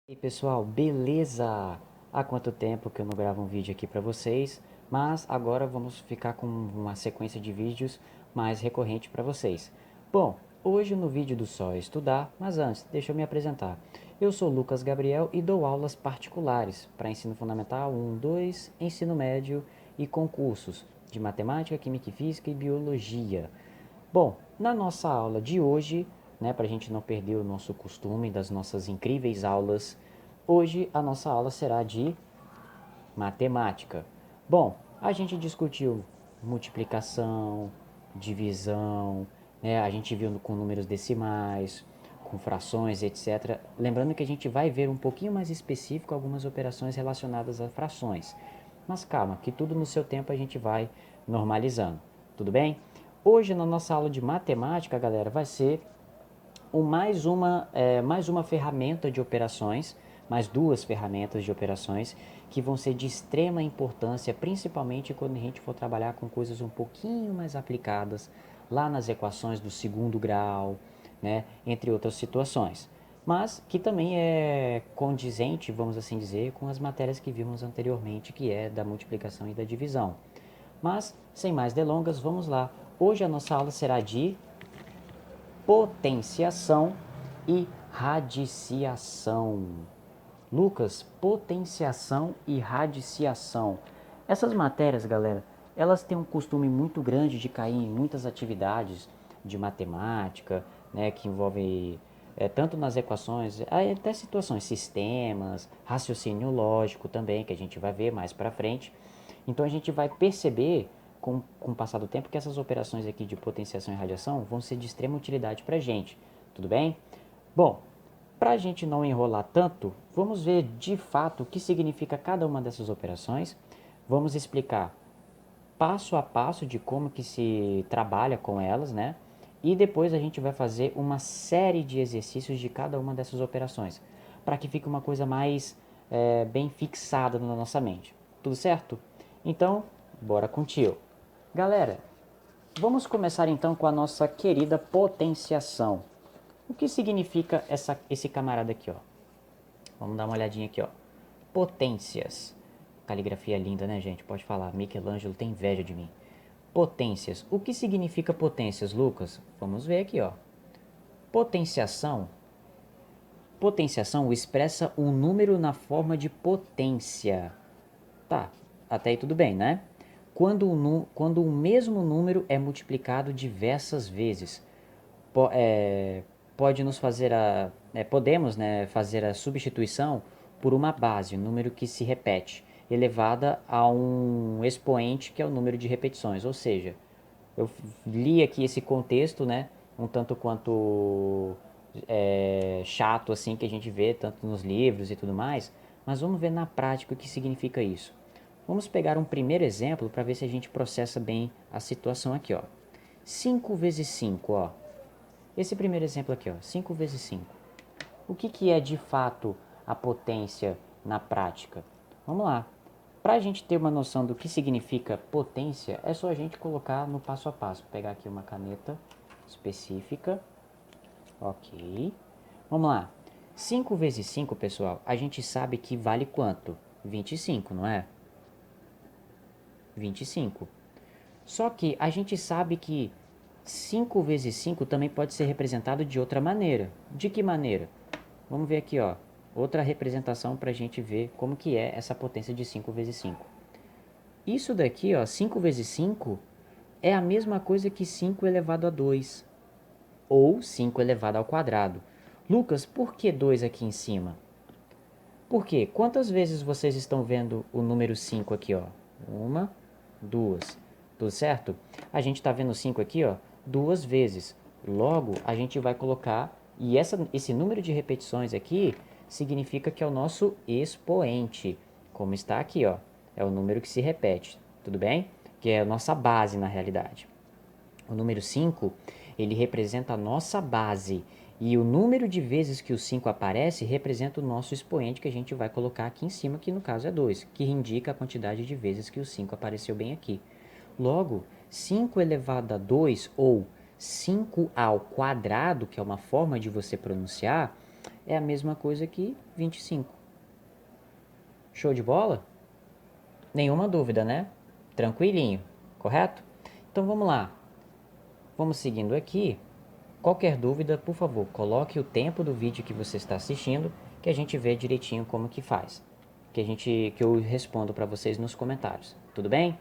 E aí pessoal, beleza? Há quanto tempo que eu não gravo um vídeo aqui pra vocês, mas agora vamos ficar com uma sequência de vídeos mais recorrente para vocês. Bom, hoje no vídeo do Só Estudar, mas antes, deixa eu me apresentar. Eu sou Lucas Gabriel e dou aulas particulares para ensino fundamental 1, 2, ensino médio e concursos de matemática, química e física e biologia. Bom, na nossa aula de hoje, né, para a gente não perder o nosso costume das nossas incríveis aulas, hoje a nossa aula será de matemática. Bom, a gente discutiu multiplicação, divisão, né, a gente viu com números decimais, com frações, etc. Lembrando que a gente vai ver um pouquinho mais específico algumas operações relacionadas a frações. Mas calma, que tudo no seu tempo a gente vai normalizando. Tudo bem? Hoje na nossa aula de matemática, galera, vai ser mais uma ferramenta de operações, mais duas ferramentas de operações que vão ser de extrema importância, principalmente quando a gente for trabalhar com coisas um pouquinho mais aplicadas lá nas equações do segundo grau, né, entre outras situações. Mas que também é condizente, vamos assim dizer, com as matérias que vimos anteriormente, que é da multiplicação e da divisão. Mas, sem mais delongas, vamos lá. Hoje a nossa aula será de potenciação e radiciação. Lucas, potenciação e radiciação. Essas matérias, galera, elas têm um costume muito grande de cair em muitas atividades de matemática, né, que envolvem tanto nas equações, até situações, sistemas, raciocínio lógico também, que a gente vai ver mais para frente. Então a gente vai perceber com o passar do tempo que essas operações aqui de potenciação e radiação vão ser de extrema utilidade para a gente, tudo bem? Bom, para a gente não enrolar tanto, vamos ver de fato o que significa cada uma dessas operações. Vamos explicar passo a passo de como que se trabalha com elas, né? E depois a gente vai fazer uma série de exercícios de cada uma dessas operações, para que fique uma coisa mais bem fixada na nossa mente. Tudo certo? Então, bora com o tio. Galera, vamos começar então com a nossa querida potenciação. O que significa esse camarada aqui, ó? Vamos dar uma olhadinha aqui, ó. Potências. Caligrafia linda, né, gente? Pode falar. Michelangelo tem inveja de mim. Potências. O que significa potências, Lucas? Vamos ver aqui, ó. Potenciação. Potenciação expressa um número na forma de potência. Tá, até aí tudo bem, né? Quando o mesmo número é multiplicado diversas vezes, po- é, pode nos fazer podemos, né, fazer a substituição por uma base, um número que se repete, elevada a um expoente que é o número de repetições. Ou seja, eu li aqui esse contexto, né, um tanto quanto chato assim que a gente vê tanto nos livros e tudo mais, mas vamos ver na prática o que significa isso. Vamos pegar um primeiro exemplo para ver se a gente processa bem a situação aqui, ó. 5 vezes 5, ó. Esse primeiro exemplo aqui, ó, 5 vezes 5. O que, que é de fato a potência na prática? Vamos lá. Para a gente ter uma noção do que significa potência, é só a gente colocar no passo a passo. Vou pegar aqui uma caneta específica. Ok. Vamos lá. 5 vezes 5, pessoal, a gente sabe que vale quanto? 25, não é? 25. Só que a gente sabe que 5 vezes 5 também pode ser representado de outra maneira. De que maneira? Vamos ver aqui, ó. Outra representação para a gente ver como que é essa potência de 5 vezes 5. Isso daqui, ó, 5 vezes 5 é a mesma coisa que 5 elevado a 2 ou 5 elevado ao quadrado. Lucas, por que 2 aqui em cima? Por quê? Quantas vezes vocês estão vendo o número 5 aqui, ó? Uma, duas. Tudo certo? A gente está vendo 5 aqui, ó, duas vezes. Logo, a gente vai colocar... E esse número de repetições aqui significa que é o nosso expoente. Como está aqui, ó. É o número que se repete. Tudo bem? Que é a nossa base, na realidade. O número 5 ele representa a nossa base. E o número de vezes que o 5 aparece representa o nosso expoente que a gente vai colocar aqui em cima, que no caso é 2, que indica a quantidade de vezes que o 5 apareceu bem aqui. Logo, 5 elevado a 2 ou 5 ao quadrado, que é uma forma de você pronunciar, é a mesma coisa que 25. Show de bola? Nenhuma dúvida, né? Tranquilinho, correto? Então vamos lá. Vamos seguindo aqui. Qualquer dúvida, por favor, coloque o tempo do vídeo que você está assistindo, que a gente vê direitinho como que faz. Que eu respondo para vocês nos comentários. Tudo bem?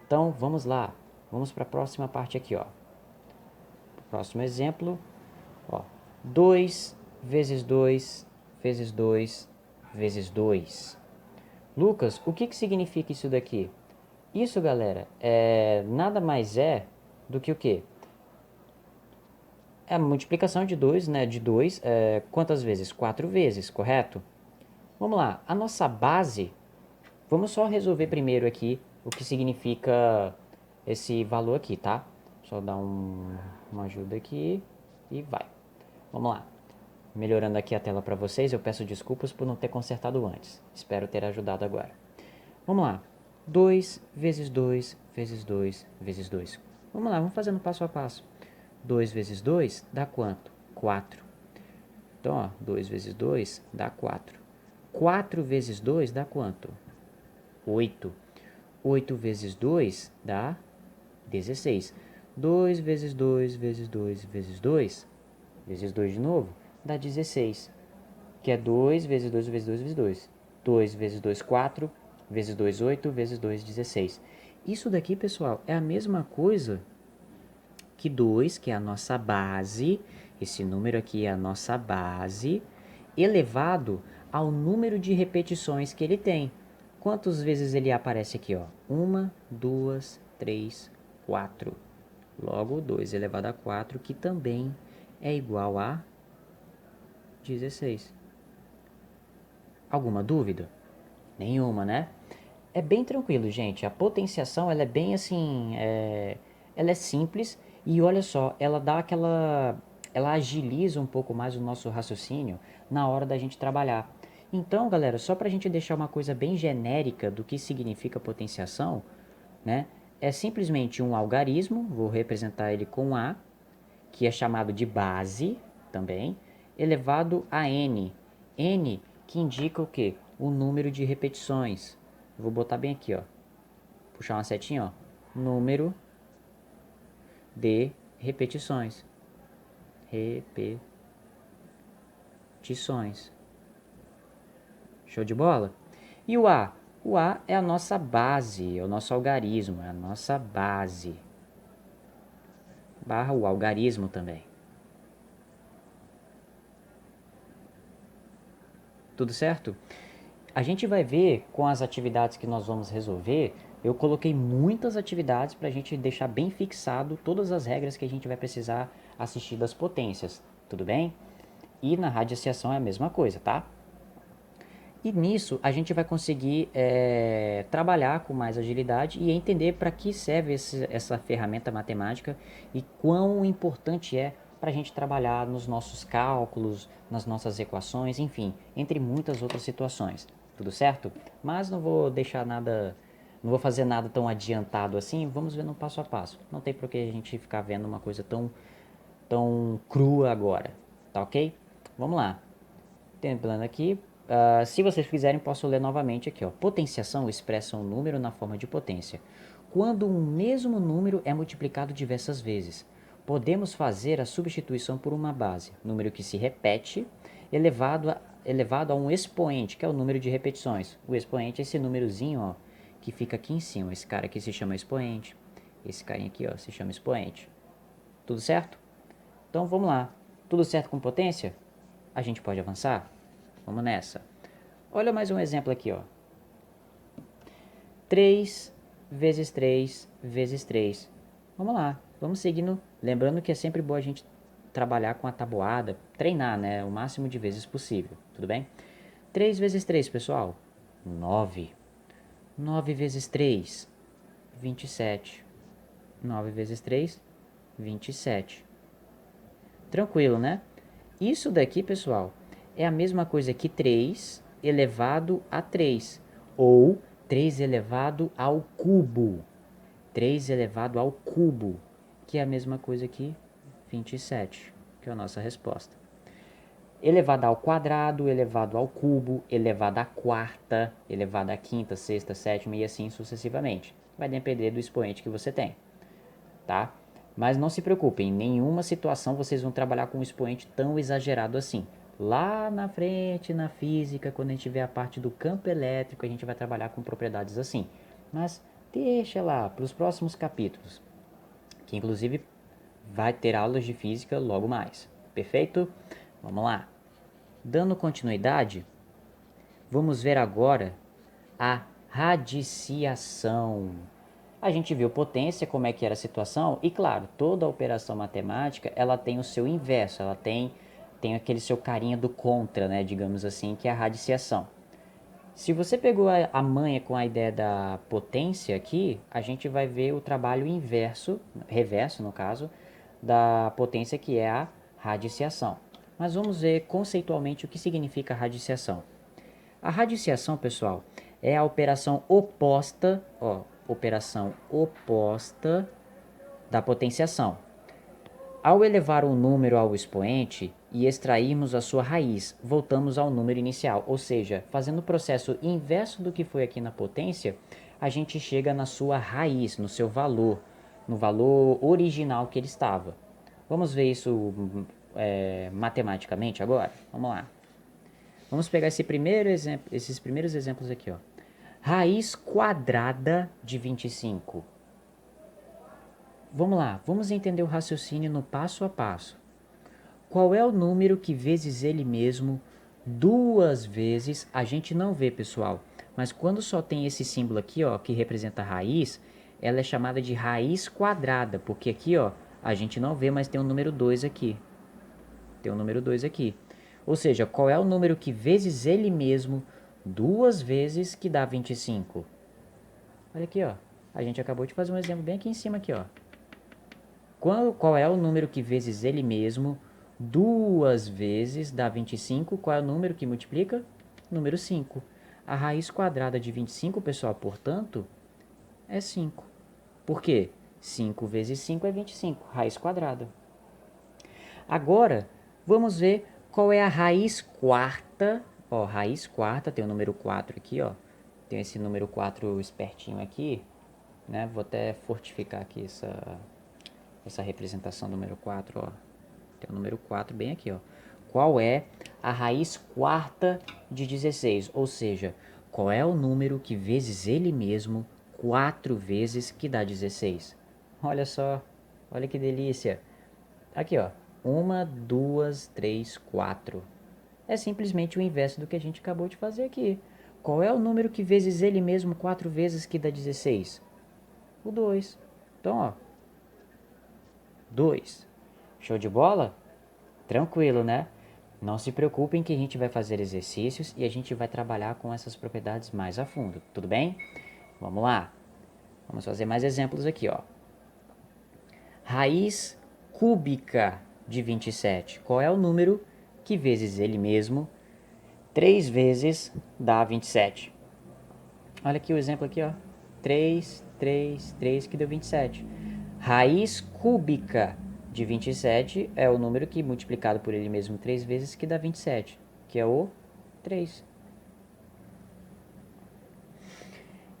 Então vamos lá. Vamos para a próxima parte aqui, ó. Próximo exemplo, ó. 2 vezes 2 vezes 2 vezes 2. Lucas, o que significa isso daqui? Isso, galera, nada mais é do que o quê? É a multiplicação de 2, né? De 2, quantas vezes? 4 vezes, correto? Vamos lá, a nossa base, vamos só resolver primeiro aqui o que significa esse valor aqui, tá? Só dar uma ajuda aqui e vai. Vamos lá. Melhorando aqui a tela para vocês, eu peço desculpas por não ter consertado antes. Espero ter ajudado agora. Vamos lá. 2 vezes 2 vezes 2 vezes 2. Vamos lá, vamos fazendo passo a passo. 2 vezes 2 dá quanto? 4. Então, ó, 2 vezes 2 dá 4. 4 vezes 2 dá quanto? 8. 8 vezes 2 dá 16. 2 vezes 2 vezes 2 vezes 2, vezes 2 de novo, dá 16. Que é 2 vezes 2 vezes 2 vezes 2. 2 vezes 2, 4. Vezes 2, 8. Vezes 2, 16. Isso daqui, pessoal, é a mesma coisa que 2, que é a nossa base. Esse número aqui é a nossa base, elevado ao número de repetições que ele tem. Quantas vezes ele aparece aqui? 1, 2, 3, 4. Logo, 2 elevado a 4, que também é igual a 16. Alguma dúvida? Nenhuma, né? É bem tranquilo, gente. A potenciação, ela é bem assim, ela é simples e olha só, ela agiliza um pouco mais o nosso raciocínio na hora da gente trabalhar. Então, galera, só para a gente deixar uma coisa bem genérica do que significa potenciação, né? É simplesmente um algarismo, vou representar ele com A, que é chamado de base também, elevado a n. N que indica o quê? O número de repetições. Vou botar bem aqui, ó. Puxar uma setinha, ó. Número de repetições. Repetições. Show de bola? E o A? O A é a nossa base, é o nosso algarismo, é a nossa base. Barra o algarismo também. Tudo certo? A gente vai ver com as atividades que nós vamos resolver. Eu coloquei muitas atividades para a gente deixar bem fixado todas as regras que a gente vai precisar assistir das potências, tudo bem? E na radiação é a mesma coisa, tá? E nisso a gente vai conseguir trabalhar com mais agilidade e entender para que serve essa ferramenta matemática e quão importante é para a gente trabalhar nos nossos cálculos, nas nossas equações, enfim, entre muitas outras situações. Tudo certo? Mas não vou deixar nada, não vou fazer nada tão adiantado assim, vamos ver no passo a passo. Não tem por que a gente ficar vendo uma coisa tão crua agora, tá ok? Vamos lá. Templando aqui, se vocês quiserem, posso ler novamente aqui. Ó. Potenciação expressa um número na forma de potência. Quando um mesmo número é multiplicado diversas vezes, podemos fazer a substituição por uma base, número que se repete, elevado a um expoente, que é o número de repetições. O expoente é esse númerozinho, ó, que fica aqui em cima. Esse cara aqui se chama expoente. Esse carinha aqui, ó, se chama expoente. Tudo certo? Então vamos lá. Tudo certo com potência? A gente pode avançar? Vamos nessa. Olha mais um exemplo aqui, ó. 3 vezes 3 vezes 3. Vamos lá, vamos seguindo. Lembrando que é sempre bom a gente trabalhar com a tabuada, treinar, né, o máximo de vezes possível, tudo bem? 3 vezes 3, pessoal, 9. 9 vezes 3, 27. 9 vezes 3, 27. Tranquilo, né? Isso daqui, pessoal, é a mesma coisa que 3 elevado a 3, ou 3 elevado ao cubo. 3 elevado ao cubo, que é a mesma coisa que 27, que é a nossa resposta. elevado ao quadrado, elevado ao cubo, elevado à quarta, elevado à quinta, sexta, sétima e assim sucessivamente. Vai depender do expoente que você tem, tá? Mas não se preocupem, em nenhuma situação vocês vão trabalhar com um expoente tão exagerado assim. Lá na frente, na física, quando a gente tiver a parte do campo elétrico, a gente vai trabalhar com propriedades assim. Mas deixa lá para os próximos capítulos, que inclusive vai ter aulas de física logo mais. Perfeito? Vamos lá. Dando continuidade, vamos ver agora a radiciação. A gente viu potência, como é que era a situação, e claro, toda operação matemática, ela tem o seu inverso, ela tem aquele seu carinha do contra, né, digamos assim, que é a radiciação. Se você pegou a manha com a ideia da potência aqui, a gente vai ver o trabalho inverso, reverso no caso, da potência que é a radiciação. Mas vamos ver conceitualmente o que significa radiciação. A radiciação, pessoal, é a operação oposta, operação oposta da potenciação. Ao elevar um número ao expoente e extrairmos a sua raiz, voltamos ao número inicial, ou seja, fazendo o processo inverso do que foi aqui na potência, a gente chega na sua raiz, no seu valor, no valor original que ele estava. Vamos ver isso matematicamente agora? Vamos lá. Vamos pegar esses primeiros exemplos aqui. Ó. Raiz quadrada de 25. Vamos lá, vamos entender o raciocínio no passo a passo. Qual é o número que vezes ele mesmo duas vezes? A gente não vê, pessoal, mas quando só tem esse símbolo aqui, ó, que representa a raiz, ela é chamada de raiz quadrada, porque aqui, ó, a gente não vê, mas tem o número 2 aqui. Tem o número 2 aqui. Ou seja, qual é o número que vezes ele mesmo duas vezes que dá 25? Olha aqui, ó. A gente acabou de fazer um exemplo bem aqui em cima aqui, ó. Qual é o número que vezes ele mesmo duas vezes dá 25? Qual é o número que multiplica? Número 5. A raiz quadrada de 25, pessoal, portanto, é 5. Por quê? 5 vezes 5 é 25, raiz quadrada. Agora, vamos ver qual é a raiz quarta. Ó, raiz quarta, tem o número 4 aqui, ó. Tem esse número 4 espertinho aqui, né? Vou até fortificar aqui essa representação número 4, ó. Tem o número 4 bem aqui, ó. Qual é a raiz quarta de 16? Ou seja, qual é o número que vezes ele mesmo 4 vezes que dá 16? Olha só, olha que delícia. Aqui, ó. 1, 2, 3, 4. É simplesmente o inverso do que a gente acabou de fazer aqui. Qual é o número que vezes ele mesmo 4 vezes que dá 16? O 2. Então, ó. 2. Show de bola? Tranquilo, né? Não se preocupem que a gente vai fazer exercícios e a gente vai trabalhar com essas propriedades mais a fundo, tudo bem? Vamos lá. Vamos fazer mais exemplos aqui, ó. Raiz cúbica de 27. Qual é o número que vezes ele mesmo 3 vezes dá 27? Olha aqui o exemplo aqui, ó. 3, 3, 3 que deu 27. Raiz cúbica de 27 é o número que multiplicado por ele mesmo 3 vezes que dá 27, que é o 3.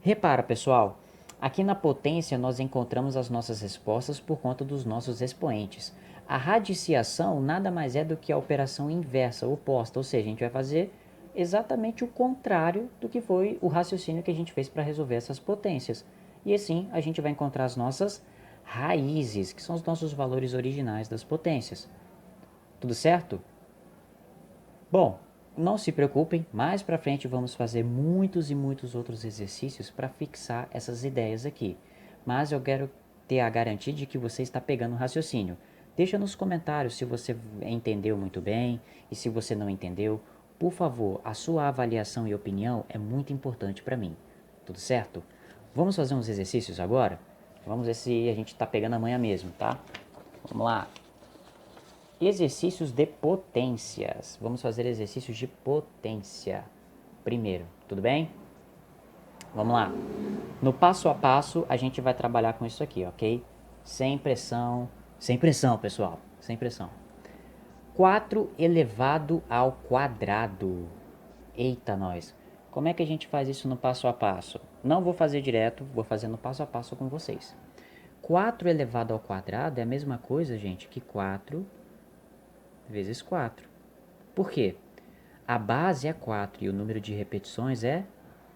Repara, pessoal, aqui na potência nós encontramos as nossas respostas por conta dos nossos expoentes. A radiciação nada mais é do que a operação inversa, oposta, ou seja, a gente vai fazer exatamente o contrário do que foi o raciocínio que a gente fez para resolver essas potências. E assim a gente vai encontrar as nossas raízes, que são os nossos valores originais das potências. Tudo certo? Bom, não se preocupem, mais para frente vamos fazer muitos e muitos outros exercícios para fixar essas ideias aqui. Mas eu quero ter a garantia de que você está pegando o raciocínio. Deixa nos comentários se você entendeu muito bem e se você não entendeu. Por favor, a sua avaliação e opinião é muito importante para mim. Tudo certo? Vamos fazer uns exercícios agora? Vamos ver se a gente está pegando amanhã mesmo, tá? Vamos lá. Exercícios de potências. Vamos fazer exercícios de potência primeiro, tudo bem? Vamos lá. No passo a passo, a gente vai trabalhar com isso aqui, ok? Sem pressão, pessoal, sem pressão. 4 elevado ao quadrado. Eita, nós. Como é que a gente faz isso no passo a passo? Não vou fazer direto, vou fazer no passo a passo com vocês. 4 elevado ao quadrado é a mesma coisa, gente, que 4 vezes 4. Por quê? A base é 4 e o número de repetições é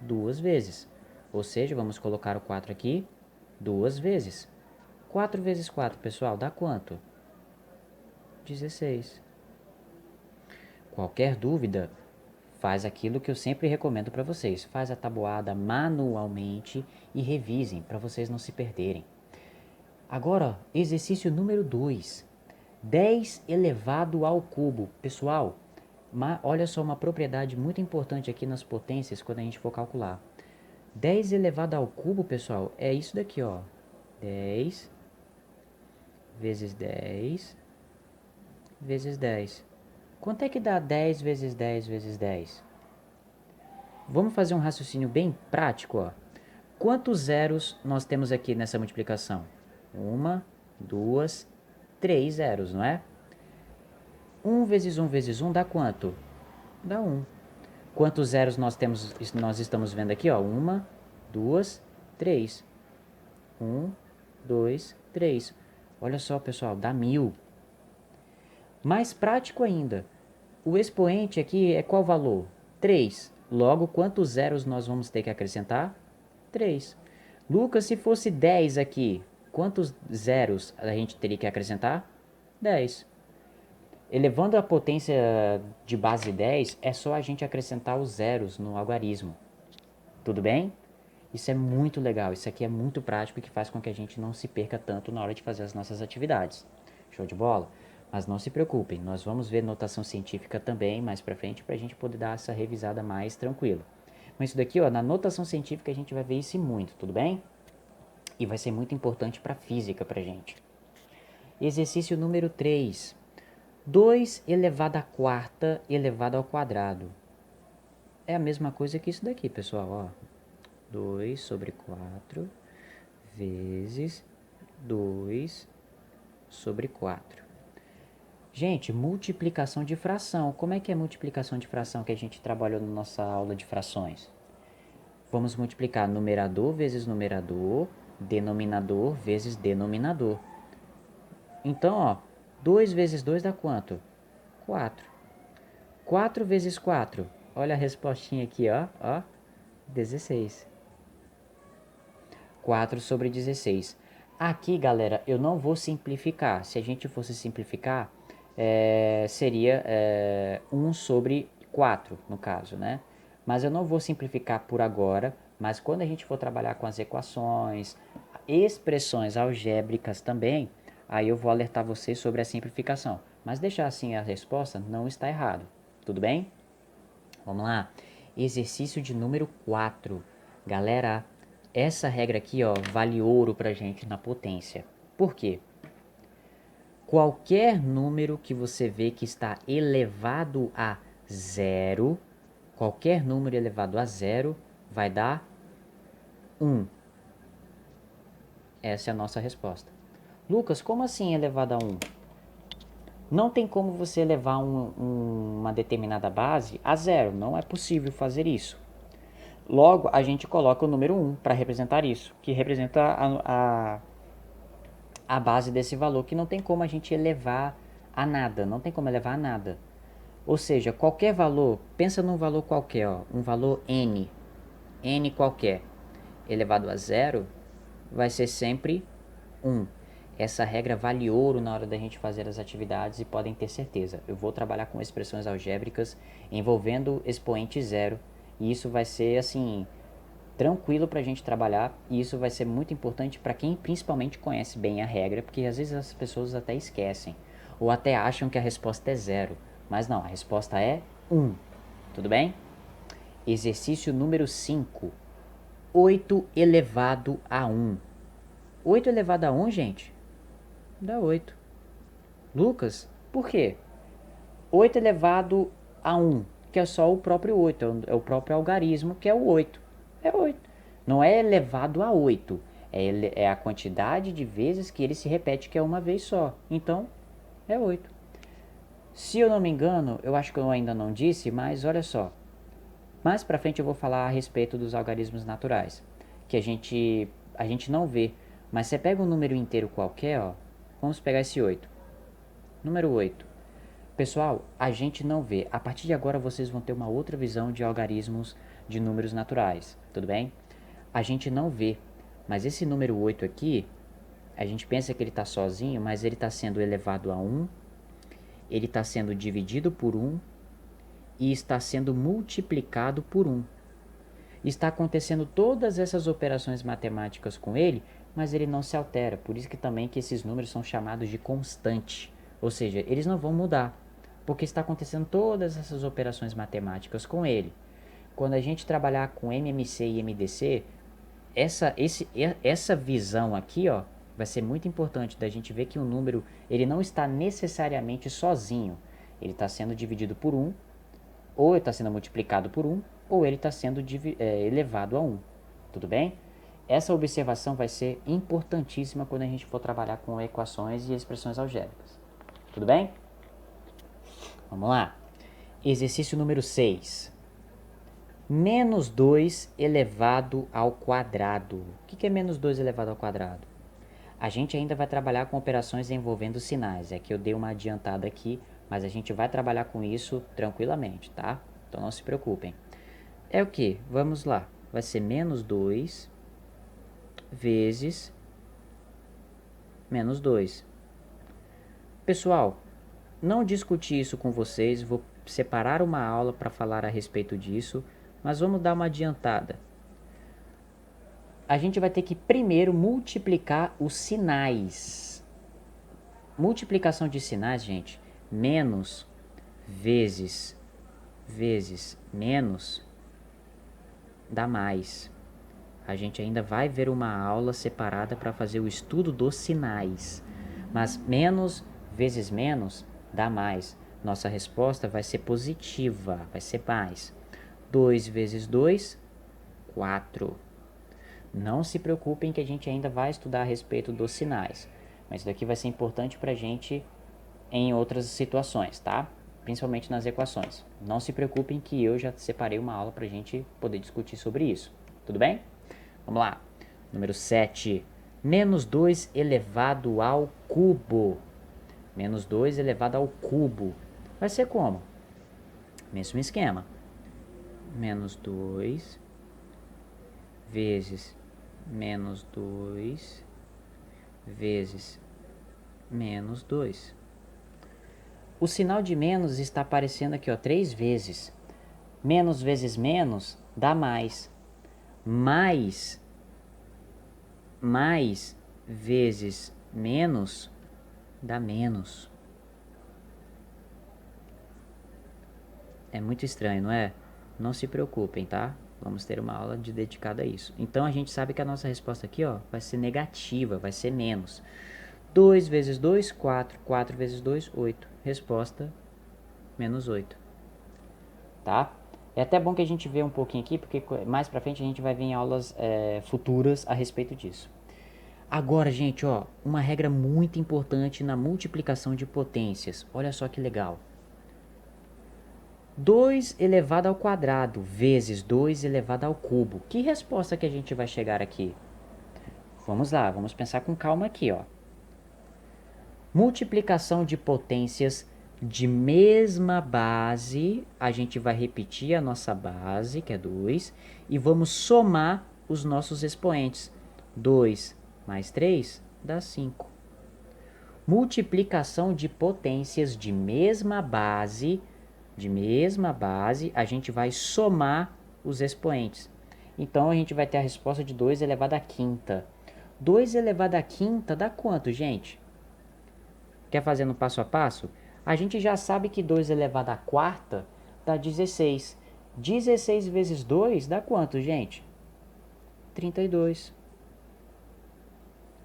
2 vezes. Ou seja, vamos colocar o 4 aqui 2 vezes. 4 vezes 4, pessoal, dá quanto? 16. Qualquer dúvida, faz aquilo que eu sempre recomendo para vocês. Faz a tabuada manualmente e revisem para vocês não se perderem. Agora, exercício número 2. 10 elevado ao cubo. Pessoal, olha só uma propriedade muito importante aqui nas potências quando a gente for calcular. 10 elevado ao cubo, pessoal, é isso daqui, ó. 10 vezes 10 vezes 10. Quanto é que dá 10 vezes 10 vezes 10? Vamos fazer um raciocínio bem prático, ó. Quantos zeros nós temos aqui nessa multiplicação? 1, 2, 3 zeros, não é? 1 vezes 1 vezes 1 dá quanto? Dá 1. Quantos zeros nós estamos vendo aqui, ó? 1, 2, 3. 1, 2, 3. Olha só, pessoal, dá 1000. Mais prático ainda, o expoente aqui é qual valor? 3. Logo, quantos zeros nós vamos ter que acrescentar? 3. Lucas, se fosse 10 aqui, quantos zeros a gente teria que acrescentar? 10. Elevando a potência de base 10, é só a gente acrescentar os zeros no algarismo. Tudo bem? Isso é muito legal, isso aqui é muito prático e que faz com que a gente não se perca tanto na hora de fazer as nossas atividades. Show de bola? Mas não se preocupem, nós vamos ver notação científica também mais pra frente para a gente poder dar essa revisada mais tranquilo. Mas isso daqui, ó, na notação científica a gente vai ver isso muito, tudo bem? E vai ser muito importante para física pra gente. Exercício número 3. 2 elevado à quarta elevado ao quadrado. É a mesma coisa que isso daqui, pessoal, ó. 2 sobre 4 vezes 2 sobre 4. Gente, multiplicação de fração. Como é que é multiplicação de fração que a gente trabalhou na nossa aula de frações? Vamos multiplicar numerador vezes numerador, denominador vezes denominador. Então, ó, 2 vezes 2 dá quanto? 4. 4 vezes 4. Olha a respostinha aqui, ó. 16. 4 sobre 16. Aqui, galera, eu não vou simplificar. Se a gente fosse simplificar, seria 1 sobre 4, no caso, né? Mas eu não vou simplificar por agora, mas quando a gente for trabalhar com as equações, expressões algébricas também, aí eu vou alertar vocês sobre a simplificação. Mas deixar assim a resposta não está errado. Tudo bem? Vamos lá. Exercício de número 4. Galera, essa regra aqui, ó, vale ouro pra gente na potência. Por quê? Qualquer número que você vê que está elevado a zero, qualquer número elevado a zero vai dar 1. Essa é a nossa resposta. Lucas, como assim elevado a 1? Não tem como você elevar uma determinada base a zero, não é possível fazer isso. Logo, a gente coloca o número 1 para representar isso, que representa a base desse valor, que não tem como a gente elevar a nada, não tem como elevar a nada. Ou seja, qualquer valor, pensa num valor qualquer, ó, um valor n qualquer, elevado a zero, vai ser sempre 1. Essa regra vale ouro na hora da gente fazer as atividades e podem ter certeza. Eu vou trabalhar com expressões algébricas envolvendo expoente zero e isso vai ser assim tranquilo para a gente trabalhar e isso vai ser muito importante para quem principalmente conhece bem a regra, porque às vezes as pessoas até esquecem ou até acham que a resposta é zero, mas não, a resposta é 1. Tudo bem? Exercício número 5. 8 elevado a 1. 8 elevado a 1, gente, dá 8. Lucas, por quê? 8 elevado a 1, que é só o próprio 8, é o próprio algarismo, que é o 8. É 8. Não é elevado a 8, é a quantidade de vezes que ele se repete, que é uma vez só. Então, é 8. Se eu não me engano, eu acho que eu ainda não disse, mas olha só. Mais pra frente eu vou falar a respeito dos algarismos naturais, que a gente não vê. Mas você pega um número inteiro qualquer, ó, vamos pegar esse 8. Número 8. Pessoal, a gente não vê. A partir de agora vocês vão ter uma outra visão de algarismos de números naturais, tudo bem? A gente não vê, mas esse número 8 aqui, a gente pensa que ele está sozinho, mas ele está sendo elevado a 1, ele está sendo dividido por 1 e está sendo multiplicado por 1. Está acontecendo todas essas operações matemáticas com ele, mas ele não se altera. Por isso que também que esses números são chamados de constante. Ou seja, eles não vão mudar, porque está acontecendo todas essas operações matemáticas com ele. Quando a gente trabalhar com MMC e MDC, essa visão aqui, ó, vai ser muito importante da gente ver que o número ele não está necessariamente sozinho. Ele está sendo dividido por 1, ou ele está sendo multiplicado por 1, ou ele está sendo elevado a 1. Tudo bem? Essa observação vai ser importantíssima quando a gente for trabalhar com equações e expressões algébricas. Tudo bem? Vamos lá. Exercício número 6. Menos 2 elevado ao quadrado. O que é menos 2 elevado ao quadrado? A gente ainda vai trabalhar com operações envolvendo sinais. É que eu dei uma adiantada aqui, mas a gente vai trabalhar com isso tranquilamente, tá? Então não se preocupem. É o que? Vamos lá. Vai ser menos 2 vezes menos 2. Pessoal, não discuti isso com vocês, vou separar uma aula para falar a respeito disso, mas vamos dar uma adiantada. A gente vai ter que primeiro multiplicar os sinais. Multiplicação de sinais, gente, menos vezes menos dá mais. A gente ainda vai ver uma aula separada para fazer o estudo dos sinais. Mas menos vezes menos dá mais. Nossa resposta vai ser positiva, vai ser mais. 2 vezes 2, 4. Não se preocupem que a gente ainda vai estudar a respeito dos sinais. Mas isso daqui vai ser importante para a gente em outras situações, tá? Principalmente nas equações. Não se preocupem que eu já separei uma aula para a gente poder discutir sobre isso. Tudo bem? Vamos lá. Número 7. Menos 2 elevado ao cubo. Menos 2 elevado ao cubo. Vai ser como? Mesmo esquema. Menos 2 vezes menos 2 vezes menos 2. O sinal de menos está aparecendo aqui, ó, 3 vezes. Menos vezes menos dá mais. Mais vezes menos dá menos. É muito estranho, não é? Não se preocupem, tá? Vamos ter uma aula dedicada a isso. Então, a gente sabe que a nossa resposta aqui, ó, vai ser negativa, vai ser menos. 2 vezes 2, 4. 4 vezes 2, 8. Resposta, menos 8. Tá? É até bom que a gente vê um pouquinho aqui, porque mais pra frente a gente vai ver em aulas futuras a respeito disso. Agora, gente, ó, uma regra muito importante na multiplicação de potências. Olha só que legal. 2 elevado ao quadrado vezes 2 elevado ao cubo. Que resposta que a gente vai chegar aqui? Vamos lá, vamos pensar com calma aqui, ó. Multiplicação de potências de mesma base, a gente vai repetir a nossa base, que é 2, e vamos somar os nossos expoentes. 2 mais 3 dá 5. Multiplicação de potências de mesma base, a gente vai somar os expoentes. Então, a gente vai ter a resposta de 2 elevado à quinta. 2 elevado à quinta dá quanto, gente? Quer fazer no passo a passo? A gente já sabe que 2 elevado à quarta dá 16. 16 vezes 2 dá quanto, gente? 32.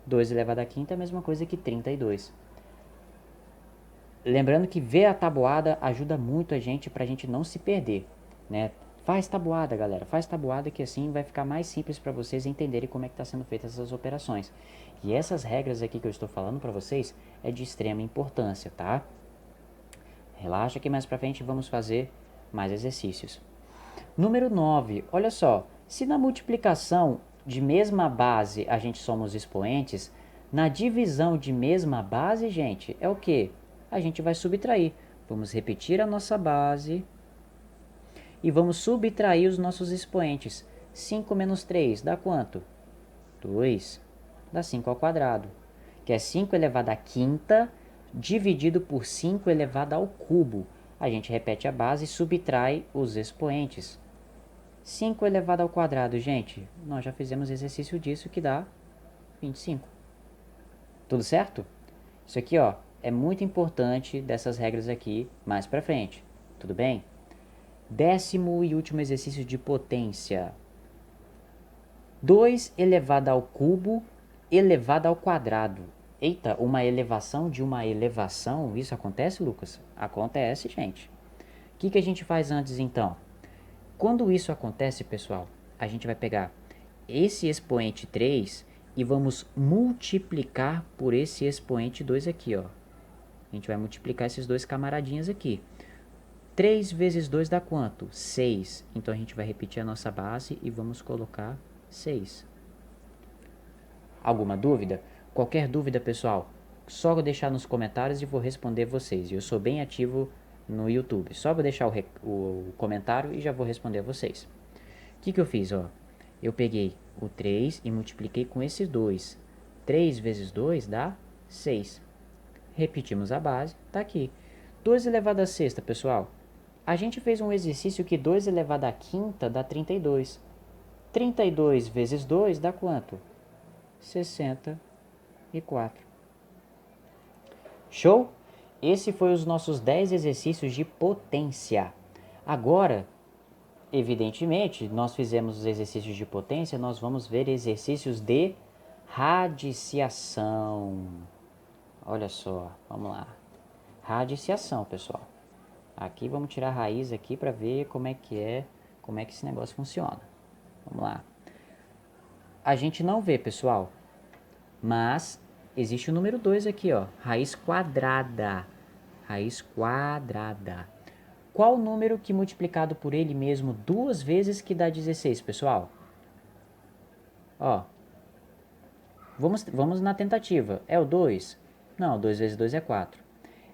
2 elevado à quinta é a mesma coisa que 32. Lembrando que ver a tabuada ajuda muito a gente para a gente não se perder, né? Faz tabuada, galera. Faz tabuada que assim vai ficar mais simples para vocês entenderem como é que está sendo feitas essas operações. E essas regras aqui que eu estou falando para vocês é de extrema importância, tá? Relaxa que mais para frente vamos fazer mais exercícios. Número 9, olha só, se na multiplicação de mesma base a gente soma os expoentes, na divisão de mesma base, gente, é o que? A gente vai subtrair. Vamos repetir a nossa base e vamos subtrair os nossos expoentes. 5 menos 3 dá quanto? 2. Dá 5 ao quadrado, que é 5 elevado à quinta dividido por 5 elevado ao cubo. A gente repete a base e subtrai os expoentes. 5 elevado ao quadrado, gente, nós já fizemos exercício disso que dá 25. Tudo certo? Isso aqui, ó, é muito importante dessas regras aqui mais pra frente. Tudo bem? 10º e último exercício de potência. 2 elevado ao cubo elevado ao quadrado. Eita, uma elevação de uma elevação? Isso acontece, Lucas? Acontece, gente. O que a gente faz antes, então? Quando isso acontece, pessoal, a gente vai pegar esse expoente 3 e vamos multiplicar por esse expoente 2 aqui, ó. A gente vai multiplicar esses dois camaradinhas aqui. 3 vezes 2 dá quanto? 6. Então a gente vai repetir a nossa base e vamos colocar 6. Alguma dúvida? Qualquer dúvida, pessoal, só deixar nos comentários e vou responder vocês. Eu sou bem ativo no YouTube. Só vou deixar o comentário e já vou responder a vocês. O que eu fiz? Ó? Eu peguei o 3 e multipliquei com esse 2. 3 vezes 2 dá 6. Repetimos a base, tá aqui. 2 elevado à sexta, pessoal. A gente fez um exercício que 2 elevado à quinta dá 32. 32 vezes 2 dá quanto? 64. Show? Esse foi os nossos 10 exercícios de potência. Agora, evidentemente, nós fizemos os exercícios de potência, nós vamos ver exercícios de radiciação. Olha só, vamos lá. Radiciação, pessoal. Aqui vamos tirar a raiz aqui para ver como é que esse negócio funciona. Vamos lá. A gente não vê, pessoal, mas existe o número 2 aqui, ó, raiz quadrada. Raiz quadrada. Qual o número que multiplicado por ele mesmo 2 vezes que dá 16, pessoal? Ó, vamos na tentativa. É o 2? Não, 2 vezes 2 é 4.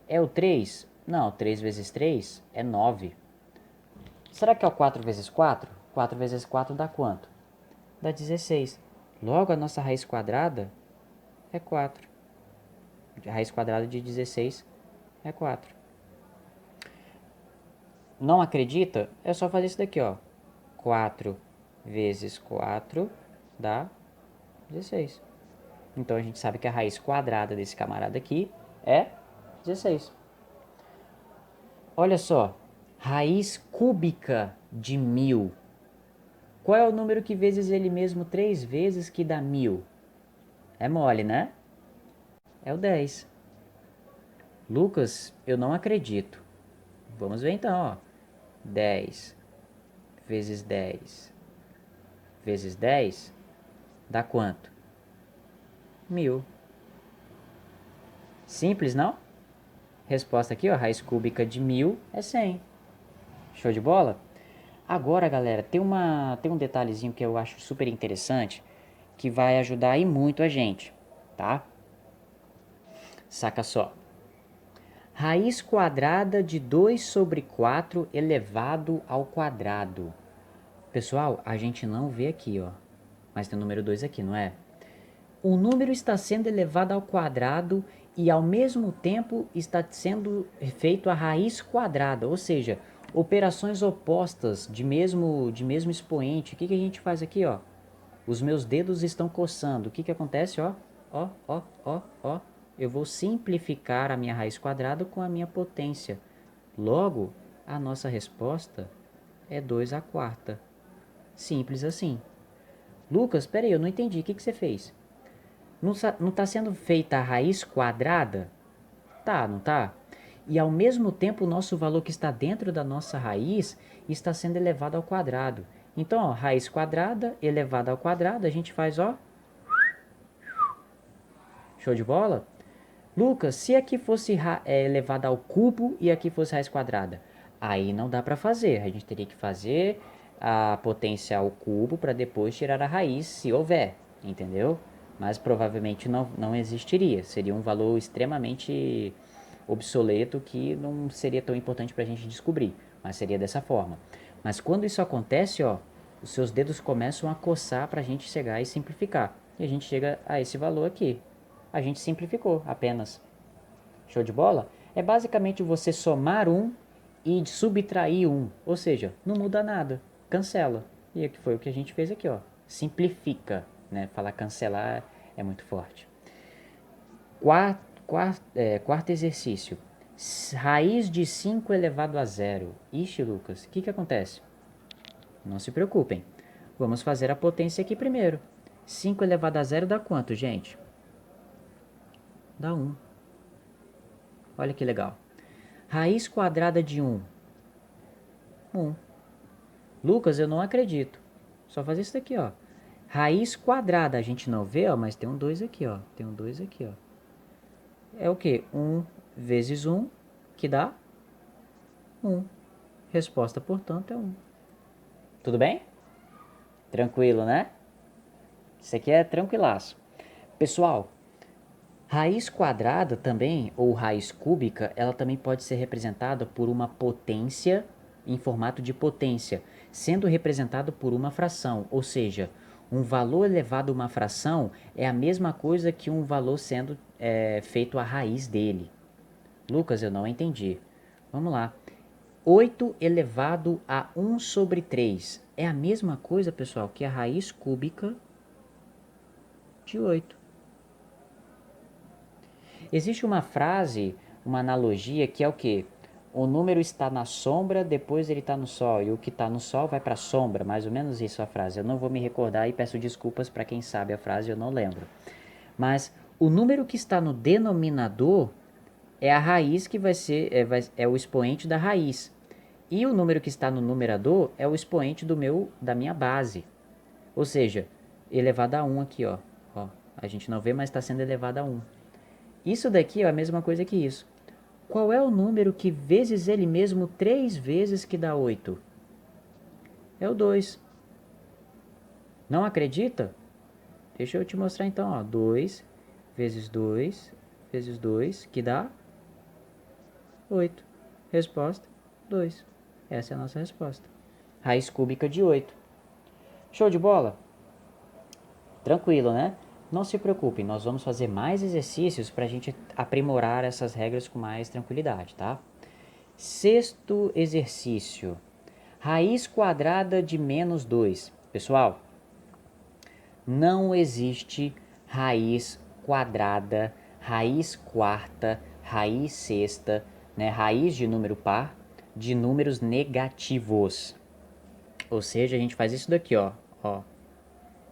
É o 3? Não, 3 vezes 3 é 9. Será que é o 4 vezes 4? 4 vezes 4 dá quanto? Dá 16. Logo, a nossa raiz quadrada é 4. A raiz quadrada de 16 é 4. Não acredita? É só fazer isso daqui, ó. 4 vezes 4 dá 16. Então, a gente sabe que a raiz quadrada desse camarada aqui é 16. Olha só, raiz cúbica de 1000. Qual é o número que vezes ele mesmo 3 vezes que dá 1000? É mole, né? É o 10. Lucas, eu não acredito. Vamos ver então, ó. 10 vezes 10 vezes 10 dá quanto? 1000. Simples, não? Resposta aqui, ó, raiz cúbica de 1000 é 100. Show de bola? Agora, galera, tem um detalhezinho que eu acho super interessante, que vai ajudar aí muito a gente, tá? Saca só. Raiz quadrada de 2 sobre 4 elevado ao quadrado. Pessoal, a gente não vê aqui, ó, mas tem o número 2 aqui, não é? O número está sendo elevado ao quadrado e ao mesmo tempo está sendo feito a raiz quadrada, ou seja, operações opostas de mesmo expoente. O que a gente faz aqui, ó? Os meus dedos estão coçando. O que acontece, ó? Ó. Eu vou simplificar a minha raiz quadrada com a minha potência. Logo, a nossa resposta é 2 à quarta. Simples assim. Lucas, peraí, eu não entendi. O que você fez? Não está sendo feita a raiz quadrada? Tá, não tá? E ao mesmo tempo o nosso valor que está dentro da nossa raiz está sendo elevado ao quadrado. Então, ó, raiz quadrada elevada ao quadrado, a gente faz, ó. Show de bola? Lucas, se aqui fosse elevado ao cubo e aqui fosse raiz quadrada, aí não dá para fazer. A gente teria que fazer a potência ao cubo para depois tirar a raiz, se houver, entendeu? Mas provavelmente não existiria. Seria um valor extremamente obsoleto que não seria tão importante para a gente descobrir, mas seria dessa forma. Mas quando isso acontece, ó, os seus dedos começam a coçar para a gente chegar e simplificar. E a gente chega a esse valor aqui. A gente simplificou apenas. Show de bola? É basicamente você somar um e subtrair um. Ou seja, não muda nada. Cancela. E aqui foi o que a gente fez aqui, ó. Simplifica, né? Falar cancelar é muito forte. Quarto exercício. Raiz de 5 elevado a zero. Ixi, Lucas, o que acontece? Não se preocupem. Vamos fazer a potência aqui primeiro. 5 elevado a zero dá quanto, gente? Dá 1. Olha que legal. Raiz quadrada de 1. 1. Lucas, eu não acredito. Só fazer isso daqui, ó. Raiz quadrada, a gente não vê, ó, mas tem um 2 aqui, ó. Tem um 2 aqui, ó. É o quê? 1 vezes 1, que dá 1. Resposta, portanto, é 1. Tudo bem? Tranquilo, né? Isso aqui é tranquilaço. Pessoal, raiz quadrada também, ou raiz cúbica, ela também pode ser representada por uma potência em formato de potência, sendo representado por uma fração, ou seja, um valor elevado a uma fração é a mesma coisa que um valor sendo feito a raiz dele. Lucas, eu não entendi. Vamos lá. 8 elevado a 1 sobre 3 é a mesma coisa, pessoal, que a raiz cúbica de 8. Existe uma frase, uma analogia que é o quê? O número está na sombra, depois ele está no sol, e o que está no sol vai para a sombra, mais ou menos isso a frase. Eu não vou me recordar e peço desculpas para quem sabe a frase, eu não lembro. Mas o número que está no denominador é a raiz que vai ser, é o expoente da raiz. E o número que está no numerador é o expoente da minha base. Ou seja, elevado a 1 aqui, ó. A gente não vê, mas está sendo elevado a 1. Isso daqui é a mesma coisa que isso. Qual é o número que vezes ele mesmo 3 vezes que dá 8? É o 2. Não acredita? Deixa eu te mostrar então, ó. 2 vezes 2 vezes 2, que dá 8. Resposta, 2. Essa é a nossa resposta. Raiz cúbica de 8. Show de bola? Tranquilo, né? Não se preocupem, nós vamos fazer mais exercícios para a gente aprimorar essas regras com mais tranquilidade, tá? Sexto exercício. Raiz quadrada de menos 2. Pessoal, não existe raiz quadrada, raiz quarta, raiz sexta, né? Raiz de número par de números negativos. Ou seja, a gente faz isso daqui, ó,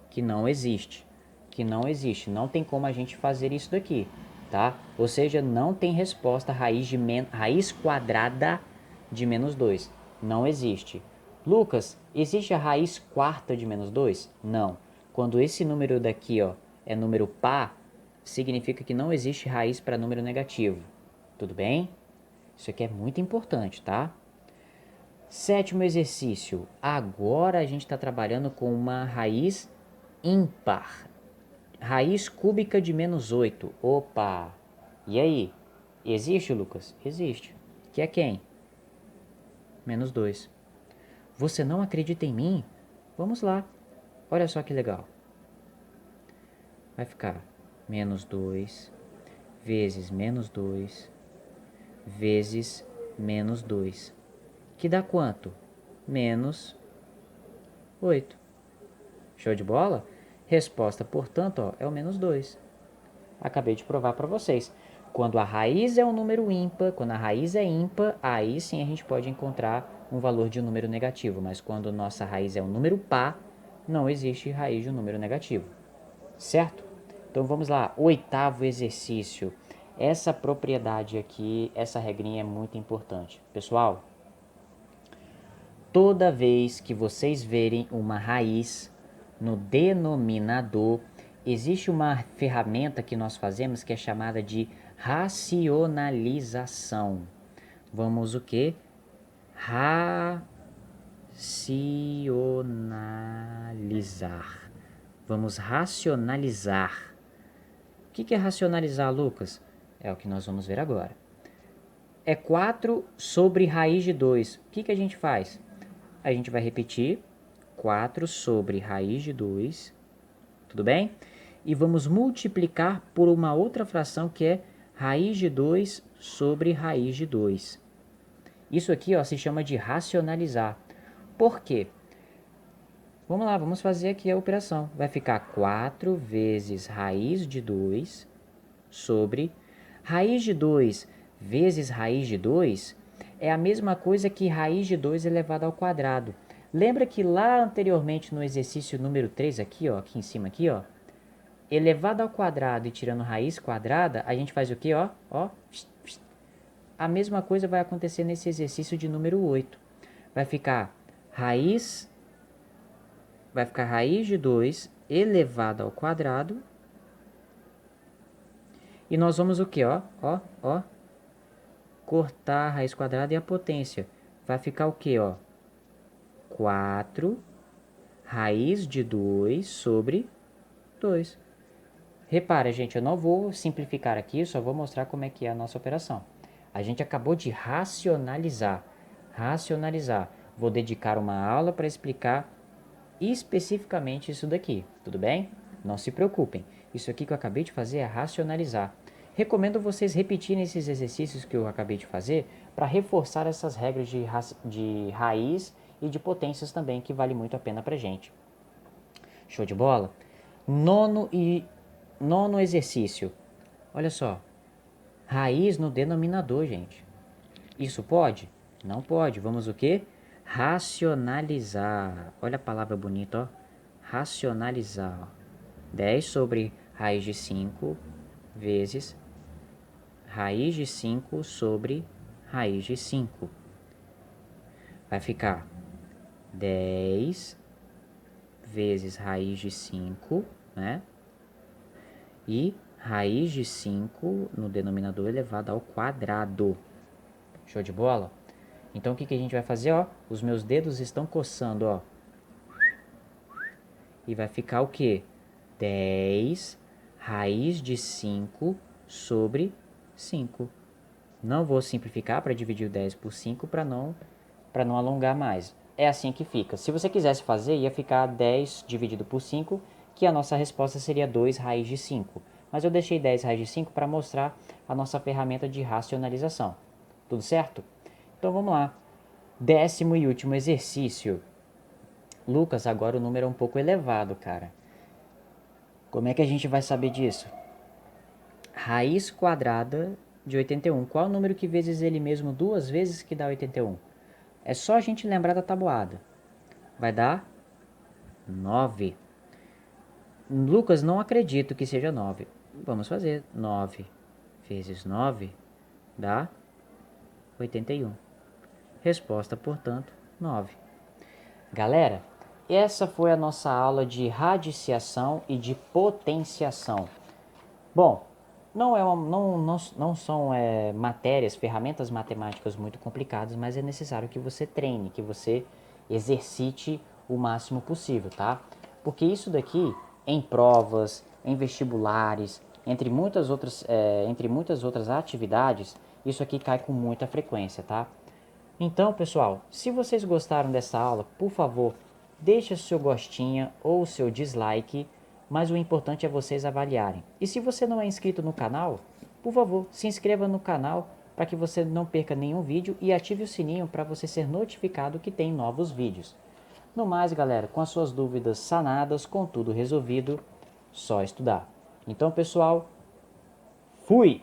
que não existe. Que não existe, não tem como a gente fazer isso daqui, tá? Ou seja, não tem resposta raiz quadrada de menos 2. Não existe. Lucas, existe a raiz quarta de menos 2? Não. Quando esse número daqui, ó, é número par, significa que não existe raiz para número negativo. Tudo bem? Isso aqui é muito importante, tá? Sétimo exercício. Agora a gente está trabalhando com uma raiz ímpar. Raiz cúbica de menos 8. Opa! E aí? Existe, Lucas? Existe. Que é quem? Menos 2. Você não acredita em mim? Vamos lá. Olha só que legal. Vai ficar menos 2 vezes menos 2 vezes menos 2. Que dá quanto? Menos 8. Show de bola? Resposta, portanto, ó, é o menos 2. Acabei de provar para vocês. Quando a raiz é um número ímpar, quando a raiz é ímpar, aí sim a gente pode encontrar um valor de um número negativo. Mas quando nossa raiz é um número par, não existe raiz de um número negativo. Certo? Então vamos lá, oitavo exercício. Essa propriedade aqui, essa regrinha é muito importante. Pessoal, toda vez que vocês verem uma raiz no denominador, existe uma ferramenta que nós fazemos que é chamada de Racionalização. Vamos o quê? Racionalizar. Vamos racionalizar. O que é racionalizar, Lucas? É o que nós vamos ver agora. É 4 sobre raiz de 2. O que a gente faz? A gente vai repetir 4 sobre raiz de 2, tudo bem? E vamos multiplicar por uma outra fração que é raiz de 2 sobre raiz de 2. Isso aqui ó, se chama de racionalizar. Por quê? Vamos lá, vamos fazer aqui a operação. Vai ficar 4 vezes raiz de 2 sobre raiz de 2 vezes raiz de 2 é a mesma coisa que raiz de 2 elevado ao quadrado. Lembra que lá anteriormente no exercício número 3 aqui, ó, aqui em cima aqui, ó, elevado ao quadrado e tirando raiz quadrada, a gente faz o quê, ó? A mesma coisa vai acontecer nesse exercício de número 8. Vai ficar raiz de 2 elevado ao quadrado. E nós vamos o quê, ó? Cortar a raiz quadrada e a potência. Vai ficar o quê, ó? 4 raiz de 2 sobre 2. Repara, gente, eu não vou simplificar aqui, só vou mostrar como é que é a nossa operação. A gente acabou de racionalizar. Vou dedicar uma aula para explicar especificamente isso daqui, tudo bem? Não se preocupem, isso aqui que eu acabei de fazer é racionalizar. Recomendo vocês repetirem esses exercícios que eu acabei de fazer para reforçar essas regras de raiz e de potências também, que vale muito a pena para gente. Show de bola? Nono exercício. Olha só. Raiz no denominador, gente. Isso pode? Não pode. Vamos o quê? Racionalizar. Olha a palavra bonita, ó. Racionalizar. 10 sobre raiz de 5 vezes raiz de 5 sobre raiz de 5. Vai ficar 10 vezes raiz de 5, né? E raiz de 5 no denominador elevado ao quadrado. Show de bola? Então, o que a gente vai fazer, ó? Os meus dedos estão coçando, ó. E vai ficar o quê? 10 raiz de 5 sobre 5. Não vou simplificar para dividir o 10 por 5 para não alongar mais. É assim que fica. Se você quisesse fazer, ia ficar 10 dividido por 5, que a nossa resposta seria 2 raiz de 5. Mas eu deixei 10 raiz de 5 para mostrar a nossa ferramenta de racionalização. Tudo certo? Então vamos lá. 10º e último exercício. Lucas, agora o número é um pouco elevado, cara. Como é que a gente vai saber disso? Raiz quadrada de 81. Qual o número que vezes ele mesmo 2 vezes que dá 81? É só a gente lembrar da tabuada. Vai dar 9. Lucas, não acredito que seja 9. Vamos fazer. 9 vezes 9 dá 81. Resposta, portanto, 9. Galera, essa foi a nossa aula de radiciação e de potenciação. Bom, não são matérias, ferramentas matemáticas muito complicadas, mas é necessário que você treine, que você exercite o máximo possível, tá? Porque isso daqui, em provas, em vestibulares, entre muitas outras atividades, isso aqui cai com muita frequência, tá? Então, pessoal, se vocês gostaram dessa aula, por favor, deixe o seu gostinho ou o seu dislike, mas o importante é vocês avaliarem. E se você não é inscrito no canal, por favor, se inscreva no canal para que você não perca nenhum vídeo e ative o sininho para você ser notificado que tem novos vídeos. No mais, galera, com as suas dúvidas sanadas, com tudo resolvido, só estudar. Então, pessoal, fui!